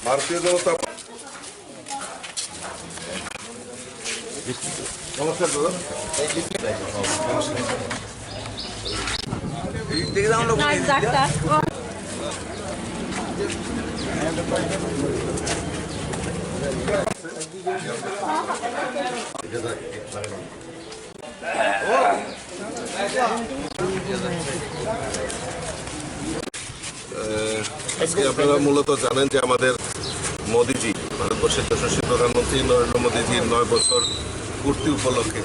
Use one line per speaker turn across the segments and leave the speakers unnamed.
भारतीय जनता नमस्कार दादा আজকে আপনারা মূলত জানেন যে আমাদের মোদিজি ভারতবর্ষের যশস্বী প্রধানমন্ত্রী নরেন্দ্র মোদিজির 9 বছর পূর্তি উপলক্ষে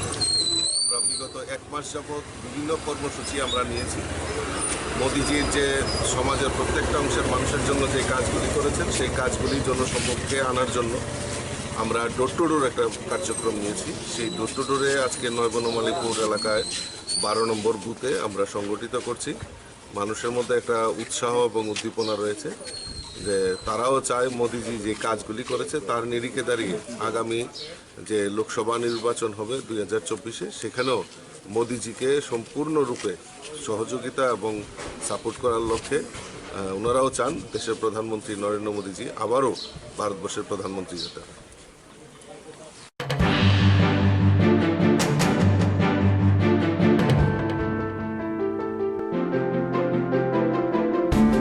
আমরা বিগত 1 মাস যাবৎ বিভিন্ন কর্মসূচি আমরা নিয়েছি। মোদিজির যে সমাজের প্রত্যেকটা অংশের মানুষের জন্য যে কাজগুলি করেছেন সেই কাজগুলি জনসম্মুখে আনার জন্য আমরা ডোর টু ডোর একটা কার্যক্রম নিয়েছি। সেই ডোর টু ডোরে আজকে বনমালীপুর এলাকায় 12 নম্বর বুথে আমরা সংগঠিত করছি। মানুষের মধ্যে একটা উৎসাহ এবং উদ্দীপনা রয়েছে যে তারাও চায় মোদিজি যে কাজগুলি করেছে তার নিরিখে দাঁড়িয়ে আগামী যে লোকসভা নির্বাচন হবে 2024-এ সেখানেও মোদিজিকে সম্পূর্ণরূপে সহযোগিতা এবং সাপোর্ট করার লক্ষ্যে ওনারাও চান দেশের প্রধানমন্ত্রী নরেন্দ্র মোদিজি আবারও ভারতবর্ষের প্রধানমন্ত্রী হতে।